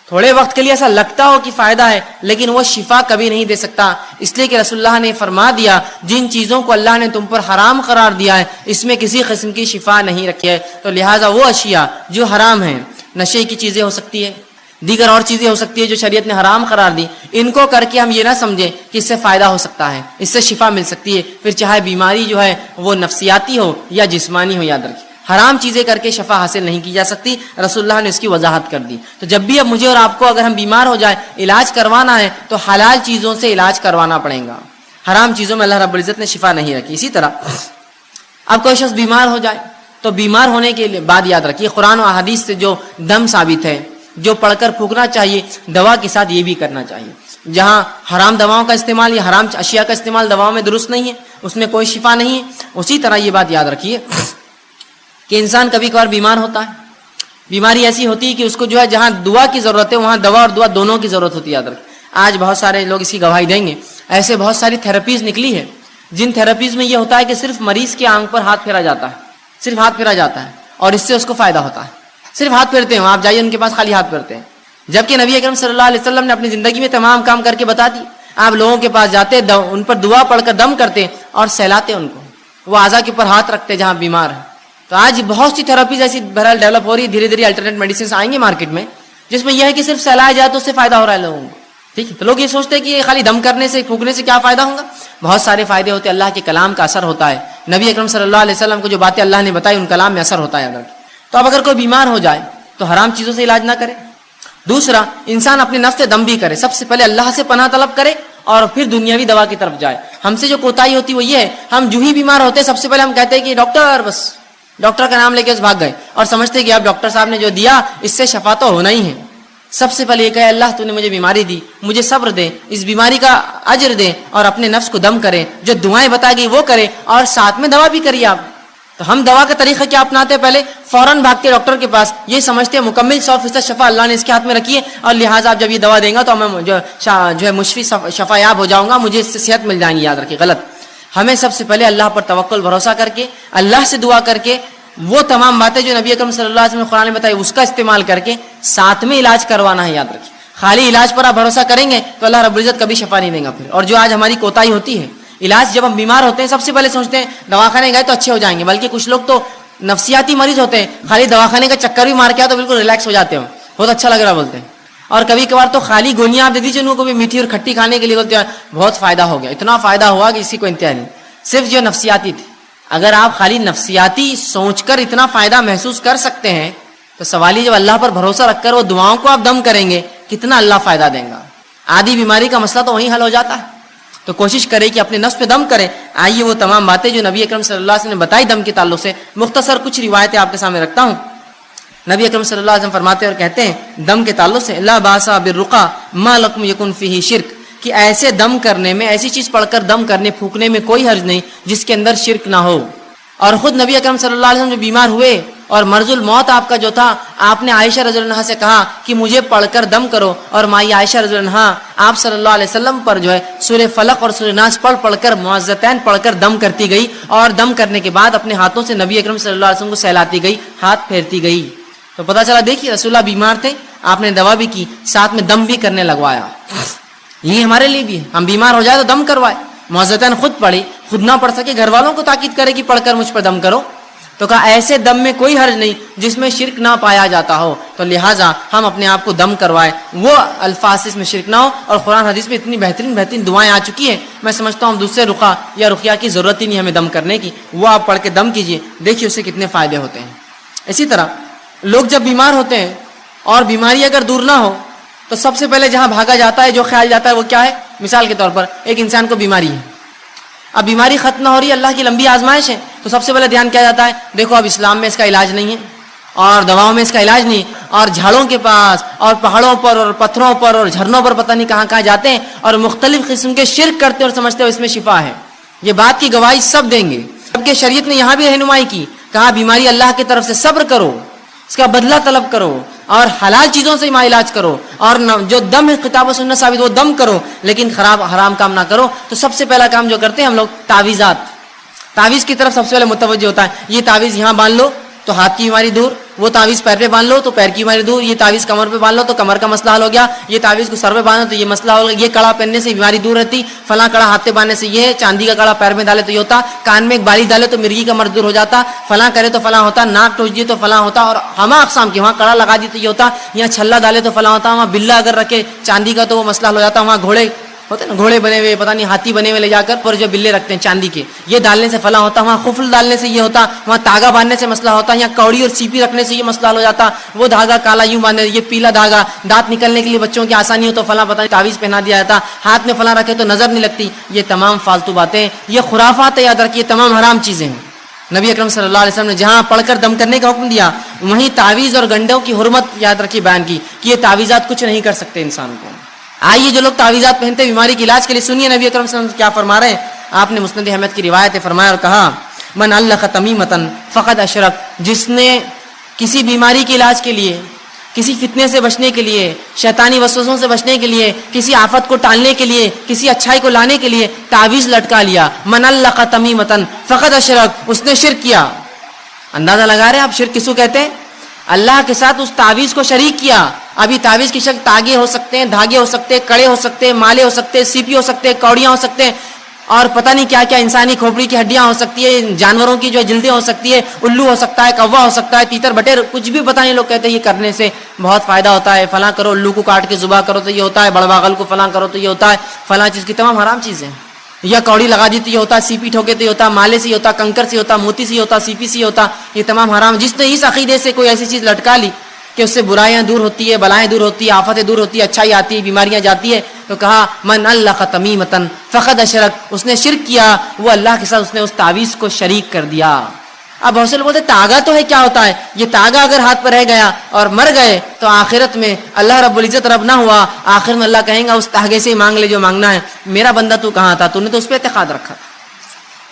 S1: تھوڑے وقت کے لیے ایسا لگتا ہو کہ فائدہ ہے لیکن وہ شفا کبھی نہیں دے سکتا, اس لیے کہ رسول اللہ نے فرما دیا جن چیزوں کو اللہ نے تم پر حرام قرار دیا ہے اس میں کسی قسم کی شفا نہیں رکھی ہے. تو لہٰذا وہ اشیاء جو حرام ہیں, نشے کی چیزیں ہو سکتی ہے, دیگر اور چیزیں ہو سکتی ہے جو شریعت نے حرام قرار دی، ان کو کر کے ہم یہ نہ سمجھیں کہ اس سے فائدہ ہو سکتا ہے، اس سے شفا مل سکتی ہے، پھر چاہے بیماری جو ہے وہ نفسیاتی ہو یا جسمانی ہو. یاد رکھیں حرام چیزیں کر کے شفا حاصل نہیں کی جا سکتی، رسول اللہ نے اس کی وضاحت کر دی. تو جب بھی اب مجھے اور آپ کو اگر ہم بیمار ہو جائیں علاج کروانا ہے تو حلال چیزوں سے علاج کروانا پڑے گا، حرام چیزوں میں اللہ رب العزت نے شفا نہیں رکھی. اسی طرح اب کوئی شخص بیمار ہو جائے تو بیمار ہونے کے بعد یاد رکھیے قرآن و احادیث سے جو دم ثابت ہے، جو پڑھ کر پھونکنا چاہیے، دوا کے ساتھ یہ بھی کرنا چاہیے. جہاں حرام دواؤں کا استعمال یا حرام اشیاء کا استعمال دواؤں میں درست نہیں ہے، اس میں کوئی شفا نہیں ہے. اسی طرح یہ بات یاد رکھیے کہ انسان کبھی کبھار بیمار ہوتا ہے، بیماری ایسی ہوتی ہے کہ اس کو جو ہے جہاں دعا کی ضرورت ہے وہاں دوا اور دعا دونوں کی ضرورت ہوتی ہے. یاد رکھیں آج بہت سارے لوگ اس کی گواہی دیں گے، ایسے بہت ساری تھراپیز نکلی ہے جن تھراپیز میں یہ ہوتا ہے کہ صرف مریض کے آنکھ پر ہاتھ پھیرا جاتا ہے، صرف ہاتھ پھیرا جاتا ہے اور اس سے اس کو فائدہ ہوتا ہے. صرف ہاتھ پھیرتے ہیں، آپ جائیے ان کے پاس خالی ہاتھ پھیرتے ہیں، جبکہ نبی اکرم صلی اللہ علیہ وسلم نے اپنی زندگی میں تمام کام کر کے بتا دی. آپ لوگوں کے پاس جاتے، ان پر دعا پڑھ کر دم کرتے اور سہلاتے ان کو، وہ اعضاء کے اوپر ہاتھ رکھتے جہاں بیمار ہے. تو آج بہت سی تھراپیز ایسی بہرحال ڈیولپ ہو رہی ہے، دھیرے دھیرے الٹرنیٹ میڈیسنس آئیں گے مارکیٹ میں جس میں یہ ہے کہ صرف سہلایا جائے تو اس سے فائدہ ہو رہا ہے لوگوں کو. ٹھیک ہے، تو لوگ یہ سوچتے ہیں کہ یہ خالی دم کرنے سے پھونکنے سے کیا فائدہ ہوگا. بہت سارے فائدے ہوتے ہیں، اللہ کے کلام کا اثر ہوتا ہے، نبی اکرم صلی اللہ علیہ وسلم کو جو باتیں اللہ نے بتائی ان کلام میں اثر ہوتا ہے. تو اب اگر کوئی بیمار ہو جائے تو حرام چیزوں سے علاج نہ کرے. دوسرا، انسان اپنے نفس سے دم بھی کرے، سب سے پہلے اللہ سے پناہ طلب کرے اور پھر دنیاوی دوا کی طرف جائے. ہم سے جو کوتاہی ہوتی وہ یہ ہے، ہم جو ہی بیمار ہوتے سب سے پہلے ہم کہتے ہیں کہ ڈاکٹر، بس ڈاکٹر کا نام لے کے بھاگ گئے اور سمجھتے کہ اب ڈاکٹر صاحب نے جو دیا اس سے شفا تو ہونا ہی ہے. سب سے پہلے یہ کہے اللہ تو نے مجھے بیماری دی، مجھے صبر دے، اس بیماری کا اجر دے، اور اپنے نفس کو دم کرے، جو دعائیں بتا گئی وہ کرے اور ساتھ میں دوا بھی کریے آپ. تو ہم دوا کا طریقہ کیا اپناتے ہیں؟ پہلے فوراً بھاگتے ڈاکٹر کے پاس، یہ سمجھتے ہیں مکمل 100% شفا اللہ نے اس کے ہاتھ میں رکھی ہے اور لہٰذا آپ جب یہ دوا دیں گا تو میں جو ہے مشفی شفا یاب ہو جاؤں گا، مجھے اس سے صحت مل جائیں گی. یاد رکھیے غلط. ہمیں سب سے پہلے اللہ پر توکل بھروسہ کر کے، اللہ سے دعا کر کے، وہ تمام باتیں جو نبی اکرم صلی اللہ علیہ وسلم نے قرآن میں بتائی اس کا استعمال کر کے ساتھ میں علاج کروانا ہے. یاد رکھیے خالی علاج پر آپ بھروسہ کریں گے تو اللہ رب العزت کبھی شفا نہیں دے گا. پھر اور جو آج ہماری کوتاہی ہوتی ہے، علاج جب ہم بیمار ہوتے ہیں سب سے پہلے سوچتے ہیں دواخانے گئے تو اچھے ہو جائیں گے، بلکہ کچھ لوگ تو نفسیاتی مریض ہوتے ہیں، خالی دواخانے کا چکر بھی مار کے آئے تو بالکل ریلیکس ہو جاتے ہیں، بہت اچھا لگ رہا بولتے ہیں. اور کبھی کبھار تو خالی گولیاں آپ دے دیجیے ان کو بھی میٹھی اور کھٹی کھانے کے لیے بولتے ہیں بہت فائدہ ہو گیا، اتنا فائدہ ہوا کہ اسی کو انتہا نہیں. صرف جو نفسیاتی تھی، اگر آپ خالی نفسیاتی سوچ کر اتنا فائدہ محسوس کر سکتے ہیں تو سوال ہی جب اللہ پر بھروسہ رکھ کر وہ دعاؤں کو آپ دم کریں گے کتنا اللہ فائدہ دیں گا. آدھی بیماری کا مسئلہ تو وہیں حل ہو جاتا ہے. تو کوشش کرے کہ اپنے نفس پہ دم کرے. آئیے وہ تمام باتیں جو نبی اکرم صلی اللہ علیہ وسلم نے بتائی دم کے تعلق سے، مختصر کچھ روایتیں آپ کے سامنے رکھتا ہوں. نبی اکرم صلی اللہ علیہ وسلم فرماتے اور کہتے ہیں دم کے تعلق سے، لا باسا بالرقا ما لکم یکن فیہ شرک، کہ ایسے دم کرنے میں، ایسی چیز پڑھ کر دم کرنے پھونکنے میں کوئی حرج نہیں جس کے اندر شرک نہ ہو. اور خود نبی اکرم صلی اللہ علیہ وسلم جو بیمار ہوئے اور مرض الموت آپ کا جو تھا، آپ نے عائشہ رضی اللہ عنہا سے کہا کہ مجھے پڑھ کر دم کرو، اور مائی عائشہ رضی اللہ عنہا آپ صلی اللہ علیہ وسلم پر جو ہے سورہ فلق اور سورہ ناس پڑھ کر معوذتین پڑھ کر دم کرتی گئی، اور دم کرنے کے بعد اپنے ہاتھوں سے نبی اکرم صلی اللہ علیہ وسلم کو سہلاتی گئی، ہاتھ پھیرتی گئی. تو پتہ چلا دیکھیے رسول اللہ بیمار تھے، آپ نے دوا بھی کی، ساتھ میں دم بھی کرنے لگوایا. یہ ہمارے لیے بھی ہے، ہم بیمار ہو جائے تو دم کروائے. معوذتین خود پڑھی، خود نہ پڑھ سکے گھر والوں کو تاکید کرے کہ پڑھ کر مجھ پر دم کرو. تو کہا ایسے دم میں کوئی حرج نہیں جس میں شرک نہ پایا جاتا ہو، تو لہٰذا ہم اپنے آپ کو دم کروائے، وہ الفاظ میں شرک نہ ہو. اور قرآن حدیث میں اتنی بہترین دعائیں آ چکی ہیں، میں سمجھتا ہوں دوسرے رقیہ یا رقیہ کی ضرورت ہی نہیں ہمیں دم کرنے کی. وہ آپ پڑھ کے دم کیجئے، دیکھیے اس سے کتنے فائدے ہوتے ہیں. اسی طرح لوگ جب بیمار ہوتے ہیں اور بیماری اگر دور نہ ہو تو سب سے پہلے جہاں بھاگا جاتا ہے، جو خیال جاتا ہے وہ کیا ہے؟ مثال کے طور پر ایک انسان کو بیماری ہے، اب بیماری ختم نہ ہو رہی ہے، اللہ کی لمبی آزمائش ہے، تو سب سے پہلے دھیان کیا جاتا ہے؟ دیکھو اب اسلام میں اس کا علاج نہیں ہے اور دواؤں میں اس کا علاج نہیں، اور جھاڑوں کے پاس اور پہاڑوں پر اور پتھروں پر اور جھرنوں پر پتہ نہیں کہاں کہاں جاتے ہیں اور مختلف قسم کے شرک کرتے اور سمجھتے ہو اس میں شفا ہے. یہ بات کی گواہی سب دیں گے، جبکہ شریعت نے یہاں بھی رہنمائی کی، کہا بیماری اللہ کی طرف سے صبر کرو، اس کا بدلہ طلب کرو اور حلال چیزوں سے علاج کرو، اور جو دم ہے کتاب و سنت ثابت وہ دم کرو، لیکن خراب حرام کام نہ کرو. تو سب سے پہلا کام جو کرتے ہیں ہم لوگ تعویذات، تعویذ کی طرف سب سے پہلے متوجہ ہوتا ہے. یہ تعویذ یہاں باندھ لو تو ہاتھ کی بیماری دور، وہ تعویذ پیر پہ باندھ لو تو پیر کی بیماری دور, یہ تعویذ کمر پہ باندھ لو تو کمر کا مسئلہ حل ہو گیا, یہ تعویذ کو سر پہ باندھو تو یہ مسئلہ ہو گیا, یہ کڑا پہننے سے بیماری دور رہتی, فلاں کڑا ہاتھ پہ باندھنے سے یہ, چاندی کا کڑا پیر میں ڈالے تو یہ ہوتا, کان میں ایک بالی ڈالے تو مرغی کا مرض دور ہو جاتا, فلاں کرے تو فلاں ہوتا, ناک ٹوچ دیے تو فلاں ہوتا, اور ہما اقسام کی, وہاں کڑا لگا دی تو یہ ہوتا, یہاں چھلا ڈالے تو فلاں ہوتا, وہاں بلا اگر رکھے چاندی کا تو وہ مسئلہ حل ہو جاتا, وہاں گھوڑے ہوتے ہیں نا, گھوڑے بنے ہوئے پتہ نہیں ہاتھی بنے ہوئے لے جا کر پر جو بلے رکھتے ہیں چاندی کے, یہ ڈالنے سے فلاں ہوتا, وہاں خفل ڈالنے سے یہ ہوتا, وہاں تاگا باندھنے سے مسئلہ ہوتا, یہاں کوڑی اور سیپی رکھنے سے یہ مسئلہ ہو جاتا, وہ دھاگا کالا یوں باندھنے, یہ پیلا دھاگا, دانت نکلنے کے لیے بچوں کی آسانی ہو تو فلاں پتہ نہیں تعویذ پہنا دیا جاتا, ہاتھ میں فلاں رکھے تو نظر نہیں لگتی. یہ تمام فالتو باتیں, یہ خرافات, یاد رکھیے تمام حرام چیزیں ہیں. نبی اکرم صلی اللہ علیہ وسلم نے جہاں پڑھ کر دم کرنے کا حکم دیا, وہیں تعویذ اور گنڈوں کی حرمت یاد رکھی بیان کی کہ یہ تعویذات کچھ نہیں کر سکتے انسان کو. آئیے جو لوگ تعویذات پہنتے بیماری کے علاج کے لیے, سنیے نبی اکرم صلی اللہ علیہ وسلم کیا فرما رہے ہیں. آپ نے مسند احمد کی روایت ہے, فرمایا اور کہا من علق تمیمۃ فقد اشرک, جس نے کسی بیماری کے علاج کے لیے, کسی فتنے سے بچنے کے لیے, شیطانی وسوسوں سے بچنے کے لیے, کسی آفت کو ٹالنے کے لیے, کسی اچھائی کو لانے کے لیے تعویذ لٹکا لیا, من علق تمیمۃ فقد اشرک, اس نے شرک کیا. اندازہ لگا رہے ہیں آپ شرک کس کو کہتے ہیں؟ اللہ کے ساتھ اس تعویذ کو شریک کیا. ابھی تعویذ کی شکل تاگے ہو سکتے ہیں, دھاگے ہو سکتے ہیں, کڑے ہو سکتے ہیں, مالے ہو سکتے ہیں, سیپی ہو سکتے ہیں, کوڑیاں ہو سکتے ہیں, اور پتہ نہیں کیا کیا, انسانی کھوپڑی کی ہڈیاں ہو سکتی ہے, جانوروں کی جو جلدیں ہو سکتی ہے, الو ہو سکتا ہے, کوا ہو سکتا ہے, تیتر بٹیر, کچھ بھی پتہ نہیں. لوگ کہتے ہیں یہ کرنے سے بہت فائدہ ہوتا ہے, فلاں کرو, الو کو کاٹ کے ذبح کرو تو یہ ہوتا ہے, بڑباغل کو فلاں کرو تو یہ ہوتا ہے, فلاں چیز کی تمام حرام چیزیں. یا کوڑی لگا دی تو یہ ہوتا, سیپی ٹھوکے تو یہ ہوتا, مالے سے ہوتا, کنکر سے ہوتا, موتی سے ہوتا, سیپی سے ہوتا, یہ تمام حرام. جس نے اس عقیدے سے کوئی ایسی چیز لٹکا لی کہ اس سے برائیاں دور ہوتی ہے, بلائیں دور ہوتی ہے, آفتیں دور ہوتی ہے, اچھائی آتی ہے, بیماریاں جاتی ہے, تو کہا من علق تمیمۃ فقد اشرک, اس نے شرک کیا, وہ اللہ کے ساتھ اس نے اس تعویذ کو شریک کر دیا. اب بہت سے لوگ بولتے تاگا تو ہے, کیا ہوتا ہے یہ تاگا؟ اگر ہاتھ پر رہ گیا اور مر گئے تو آخرت میں اللہ رب العزت رب نہ ہوا, آخر میں اللہ کہیں گا اس تاگے سے ہی مانگ لے جو مانگنا ہے, میرا بندہ تو کہاں تھا, تو نے تو اس پہ اعتقاد رکھا,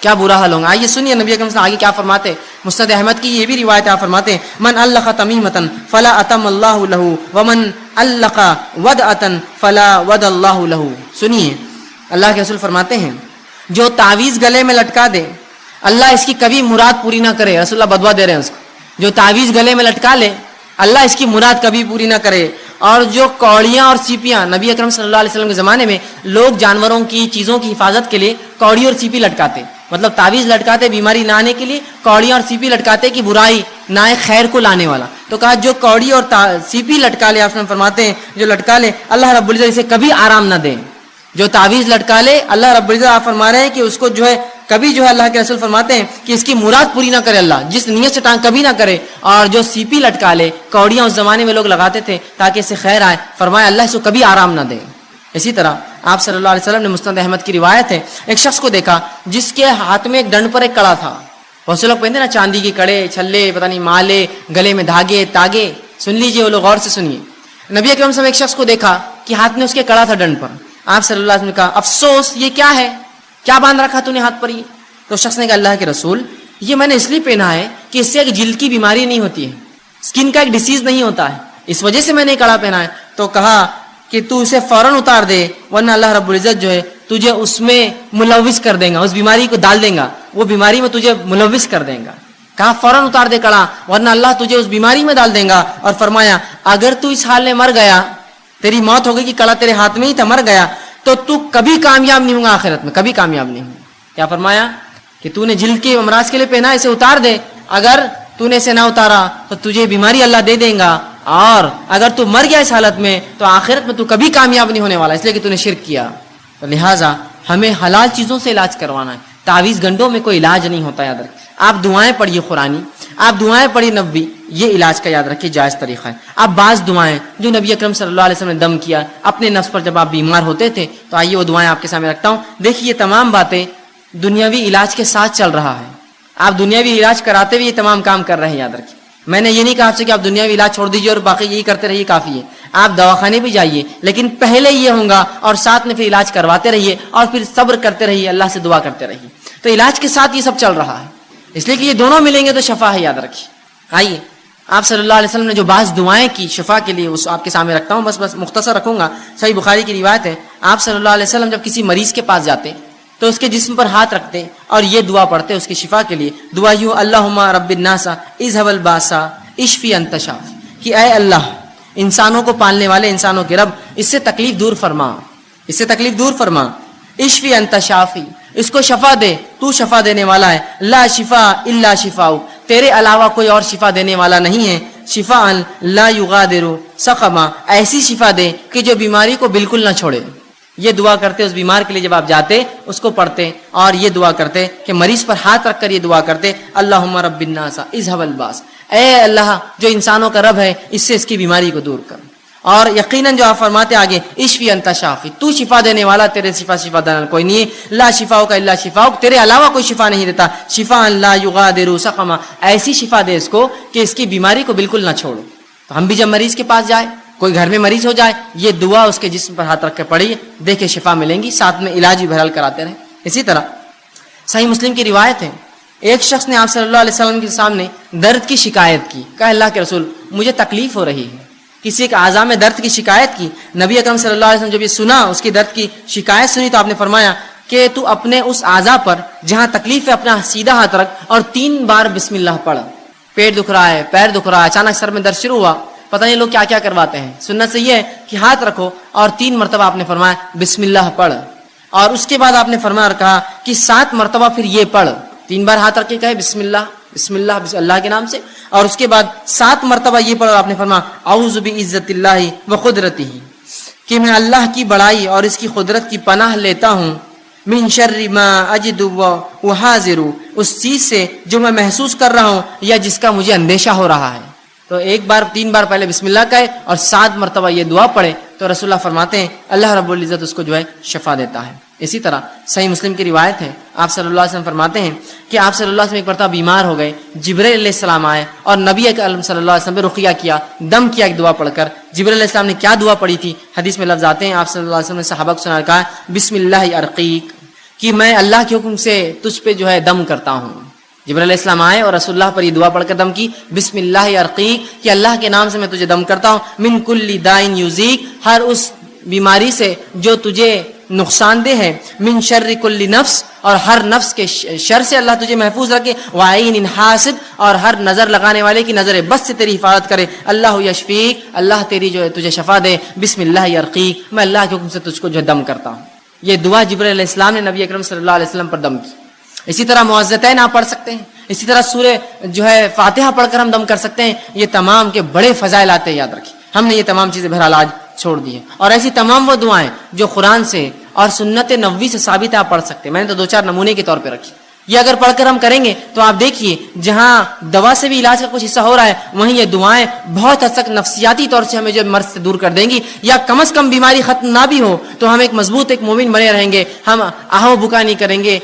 S1: کیا برا حال ہوگا. آئیے سنیے نبی اکرم صلی اللہ علیہ وسلم آگے کیا فرماتے. مسند احمد کی یہ بھی روایت آپ فرماتے من علق تمیمۃ فلا اتم اللہ له ومن علق ودعۃ فلا ود اللہ له. سنیے اللہ کے رسول فرماتے ہیں جو تعویذ گلے میں لٹکا دے اللہ اس کی کبھی مراد پوری نہ کرے. رسول اللہ بدوا دے رہے ہیں اس کو, جو تعویذ گلے میں لٹکا لے اللہ اس کی مراد کبھی پوری نہ کرے. اور جو کوڑیاں اور سیپیاں, نبی اکرم صلی اللہ علیہ وسلم کے زمانے میں لوگ جانوروں کی چیزوں کی حفاظت کے لیے کوڑی اور سیپی لٹکاتے, مطلب تعویذ لٹکاتے بیماری نہ آنے کے لیے, کوڑیاں اور سیپی لٹکاتے کہ برائی نہ آئے, خیر کو لانے والا. تو کہا جو کوڑی اور سیپی لٹکا لے, آپ فرماتے ہیں جو لٹکا لے اللہ رب العزت اسے کبھی آرام نہ دے. جو تعویذ لٹکا لے اللہ رب العزت آپ فرما رہے ہیں کہ اس کو جو ہے کبھی جو ہے اللہ کے رسول فرماتے ہیں کہ اس کی مراد پوری نہ کرے اللہ, جس نیت سے ٹانگ کبھی نہ کرے. اور جو سیپی لٹکا لے, کوڑیاں اس زمانے میں لوگ لگاتے تھے تاکہ اس سے خیر آئے, فرمایا اللہ اس کو کبھی آرام نہ دے. اسی طرح آپ صلی اللہ علیہ وسلم نے مسند احمد کی روایت ہے, ایک شخص کو دیکھا جس کے ہاتھ میں ایک ڈنڈ پر ایک کڑا تھا. بہت سے لوگ پہنتے نا چاندی کے کڑے, چھلے, پتہ نہیں مالے, گلے میں دھاگے, تاگے. سن لیجئے وہ لوگ غور سے سنیے. نبی اکرم صلی اللہ علیہ وسلم ایک شخص کو دیکھا کہ ہاتھ میں اس کے کڑا تھا ڈنڈ پر. آپ صلی اللہ علیہ وسلم نے کہا افسوس, یہ کیا ہے, کیا باندھ رکھا تو نے ہاتھ پر؟ یہ تو شخص نے کہا اللہ کے رسول یہ میں نے اس لیے پہنا ہے کہ اس سے ایک جلد کی بیماری نہیں ہوتی ہے, اسکن کا ایک ڈیزیز نہیں ہوتا ہے, اس وجہ سے میں نے کڑا پہنا ہے. تو کہا کہ تو اسے فوراً اتار دے ورنہ اللہ رب العزت جو ہے تجھے اس میں ملوث کر دیں گا, اس بیماری کو ڈال دیں گا, وہ بیماری میں تجھے ملوث کر دیں گا. کہا فوراً اتار دے کڑا ورنہ اللہ تجھے اس بیماری میں ڈال دیں گا. اور فرمایا اگر تو اس حال میں مر گیا, تیری موت ہو گئی کہ کڑا تیرے ہاتھ میں ہی تھا, مر گیا تو کبھی کامیاب نہیں ہوگا آخرت میں, کبھی کامیاب نہیں ہوگا. کیا فرمایا کہ تو نے جلد کے امراض کے لیے پہنا, اسے اتار دے, اگر تو نے اسے نہ اتارا تو تجھے بیماری اللہ دے دیں گا, اور اگر تو مر گیا اس حالت میں تو آخرت میں تو کبھی کامیاب نہیں ہونے والا, اس لیے کہ تو نے شرک کیا. تو لہٰذا ہمیں حلال چیزوں سے علاج کروانا ہے, تعویذ گنڈوں میں کوئی علاج نہیں ہوتا. یاد رکھ, آپ دعائیں پڑھیے قرآنی, آپ دعائیں پڑھیے نبوی, یہ علاج کا یاد رکھیے جائز طریقہ ہے. آپ بعض دعائیں جو نبی اکرم صلی اللہ علیہ وسلم نے دم کیا اپنے نفس پر جب آپ بیمار ہوتے تھے, تو آئیے وہ دعائیں آپ کے سامنے رکھتا ہوں. دیکھیے یہ تمام باتیں دنیاوی علاج کے ساتھ چل رہا ہے, آپ دنیاوی علاج کراتے ہوئے یہ تمام کام کر رہے ہیں. یاد رکھیے میں نے یہ نہیں کہا آپ سے کہ آپ دنیاوی علاج چھوڑ دیجیے اور باقی یہی کرتے رہیے, کافی ہے. آپ دواخانے بھی جائیے لیکن پہلے یہ ہوگا, اور ساتھ میں پھر علاج کرواتے رہیے, اور پھر صبر کرتے رہیے, اللہ سے دعا کرتے رہیے. تو علاج کے ساتھ یہ سب چل رہا ہے, اس لیے کہ یہ دونوں ملیں گے تو شفا ہے. یاد رکھیے. آئیے آپ صلی اللہ علیہ وسلم نے جو بعض دعائیں کی شفا کے لیے اس آپ کے سامنے رکھتا ہوں, بس مختصر رکھوں گا. صحیح بخاری کی روایت ہے, آپ صلی اللہ علیہ وسلم جب کسی مریض کے پاس جاتے تو اس کے جسم پر ہاتھ رکھتے اور یہ دعا پڑھتے اس کی شفا کے لیے. دعا یوں اللہم رب الناس اذهب الباسا اشفی انت شافی، کہ اے اللہ انسانوں کو پالنے والے، انسانوں کے رب، اس سے تکلیف دور فرما، اس سے تکلیف دور فرما، اشفی انت شافی، اس کو شفا دے، تو شفا دینے والا ہے، لا شفا الا شفاؤ، تیرے علاوہ کوئی اور شفا دینے والا نہیں ہے، شفاء لا یغادر سقما، ایسی شفا دے کہ جو بیماری کو بالکل نہ چھوڑے۔ یہ دعا کرتے اس بیمار کے لیے، جب آپ جاتے اس کو پڑھتے اور یہ دعا کرتے کہ مریض پر ہاتھ رکھ کر یہ دعا کرتے، اللہم رب الناس اذھب الباس، اے اللہ جو انسانوں کا رب ہے اس سے اس کی بیماری کو دور کر۔ اور یقیناً جو آپ فرماتے آگے، اشفی انت شافی، تو شفا دینے والا، تیرے شفا دینے کوئی نہیں ہے، لا شفاؤ کا الا شفاؤ، تیرے علاوہ کوئی شفا نہیں دیتا، شفاء لا یغادر سقما، ایسی شفا دے اس کو کہ اس کی بیماری کو بالکل نہ چھوڑو۔ تو ہم بھی جب مریض کے پاس جائے، کوئی گھر میں مریض ہو جائے، یہ دعا اس کے جسم پر ہاتھ رکھ کے پڑھیے، دیکھے شفا ملیں گی، ساتھ میں علاج بھی بہرحال کراتے رہیں۔ اسی طرح صحیح مسلم کی روایت ہے، ایک شخص نے آپ صلی اللہ علیہ وسلم کے سامنے درد کی شکایت کی، کہا اللہ کے رسول مجھے تکلیف ہو رہی ہے، کسی ایک اعضاء میں درد کی شکایت کی۔ نبی اکرم صلی اللہ علیہ وسلم جب یہ سنا، اس کی درد کی شکایت سنی، تو آپ نے فرمایا کہ تو اپنے اس اعضاء پر جہاں تکلیف ہے اپنا سیدھا ہاتھ رکھ اور 3 بار بسم اللہ پڑھ۔ پیٹ دکھ رہا ہے، پیر دکھ رہا ہے، اچانک سر میں درد شروع ہوا، پتہ نہیں لوگ کیا کیا کرواتے ہیں، سنت سے یہ ہے کہ ہاتھ رکھو اور 3 مرتبہ آپ نے فرمایا بسم اللہ پڑھ، اور اس کے بعد آپ نے فرمایا اور کہا کہ 7 مرتبہ پھر یہ پڑھ، 3 بار ہاتھ رکھ کے کہے بسم اللہ بسم اللہ بسم اللہ کے نام سے، اور اس کے بعد 7 مرتبہ یہ پڑھ، اور آپ نے فرمایا اعوذ بعزت اللہ و قدرتہ، کہ میں اللہ کی بڑائی اور اس کی قدرت کی پناہ لیتا ہوں، من شر ما اجد و حاضر، اس چیز سے جو میں محسوس کر رہا ہوں یا جس کا مجھے اندیشہ ہو رہا ہے۔ تو 3 بار پہلے بسم اللہ کہے اور 7 مرتبہ یہ دعا پڑھے، تو رسول اللہ فرماتے ہیں اللہ رب العزت اس کو جو ہے شفا دیتا ہے۔ اسی طرح صحیح مسلم کی روایت ہے، آپ صلی اللہ علیہ وسلم فرماتے ہیں کہ آپ صلی اللہ علیہ وسلم ایک مرتبہ بیمار ہو گئے، جبرائیل علیہ السلام آئے اور نبی اکرم صلی اللہ علیہ وسلم پہ رقیہ کیا، دم کیا ایک دعا پڑھ کر۔ جبرائیل علیہ السلام نے کیا دعا پڑھی تھی؟ حدیث میں لفظ آتے ہیں، آپ صلی اللہ علیہ وسلم نے صحابہ کو سنا، کہا بسم اللہ ارقیک، کہ میں اللہ کے حکم سے تجھ پہ جو ہے دم کرتا ہوں۔ جبرائیل علیہ السلام آئے اور رسول اللہ پر یہ دعا پڑھ کر دم کی، بسم اللہ ارقیک، کہ اللہ کے نام سے میں تجھے دم کرتا ہوں، من کل دائن یوزیک، ہر اس بیماری سے جو تجھے نقصان دہ ہے، من شر کل نفس، اور ہر نفس کے شر سے اللہ تجھے محفوظ رکھے، وعین حاسد، اور ہر نظر لگانے والے کی نظر بس سے تیری حفاظت کرے، اللہ یشفیک، اللہ تیری جو ہے تجھے شفا دے، بسم اللہ ارقیک، میں اللہ کے حکم سے تجھ کو جو ہے دم کرتا ہوں۔ یہ دعا جبرائیل علیہ السلام نے نبی اکرم صلی اللہ علیہ وسلم پر دم کی۔ اسی طرح معوذتین آپ پڑھ سکتے ہیں، اسی طرح سورہ جو ہے فاتحہ پڑھ کر ہم دم کر سکتے ہیں۔ یہ تمام کے بڑے فضائل آتے ہیں، یاد رکھیں، ہم نے یہ تمام چیزیں بہرحال آج چھوڑ دی ہیں، اور ایسی تمام وہ دعائیں جو قرآن سے اور سنت نبوی سے ثابت ہے آپ پڑھ سکتے ہیں۔ میں نے تو 2-4 نمونے کے طور پہ رکھی، یہ اگر پڑھ کر ہم کریں گے تو آپ دیکھیے جہاں دوا سے بھی علاج کا کچھ حصہ ہو رہا ہے، وہیں یہ دعائیں بہت حد تک نفسیاتی طور سے ہمیں جو مرض سے دور کر دیں گی، یا کم از کم بیماری ختم نہ بھی ہو تو ہم ایک مضبوط ایک مومن بنے رہیں گے، ہم آہو بکا نہیں کریں گے،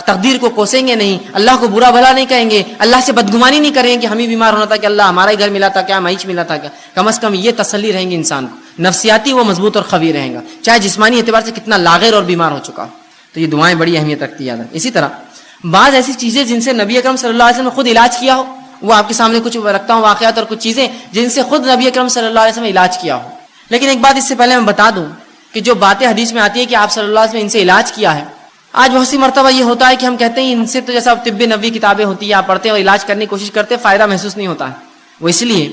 S1: تقدیر کو کوسیں گے نہیں، اللہ کو برا بھلا نہیں کہیں گے، اللہ سے بدگمانی نہیں کریں گے کہ ہم ہی بیمار ہونا تھا کہ اللہ ہمارا ہی گھر ملا تھا کیا، معیش ملا تھا کیا۔ کم از کم یہ تسلی رہیں گی انسان کو، نفسیاتی وہ مضبوط اور قوی رہیں گا، چاہے جسمانی اعتبار سے کتنا لاغر اور بیمار ہو چکا ہو۔ تو یہ دعائیں بڑی اہمیت رکھتی ہیں۔ اسی طرح بعض ایسی چیزیں جن سے نبی اکرم صلی اللہ علیہ وسلم نے خود علاج کیا ہو، وہ آپ کے سامنے کچھ رکھتا ہوں واقعات اور کچھ چیزیں جن سے خود نبی اکرم صلی اللہ علیہ وسلم نے علاج کیا ہو۔ لیکن ایک بات اس سے پہلے میں بتا دوں کہ جو باتیں حدیث میں آتی ہے کہ آپ صلی اللہ علیہ وسلم نے ان سے علاج کیا ہے، آج بہت سی مرتبہ یہ ہوتا ہے کہ ہم کہتے ہیں ان سے تو جیسا طب نبوی کتابیں ہوتی ہیں آپ پڑھتے ہیں اور علاج کرنے کی کوشش کرتے ہیں، فائدہ محسوس نہیں ہوتا ہے۔ وہ اس لیے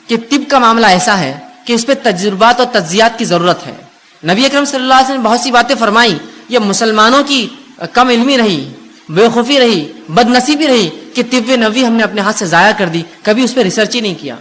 S1: کہ طب کا معاملہ ایسا ہے کہ اس پہ تجربات اور تجزیات کی ضرورت ہے۔ نبی اکرم صلی اللہ علیہ وسلم نے بہت سی باتیں فرمائی، یہ مسلمانوں کی کم علمی رہی، بے خوفی رہی، بد نصیبی رہی کہ طب نبوی ہم نے اپنے ہاتھ سے ضائع کر دی، کبھی اس پہ ریسرچ ہی نہیں کیا۔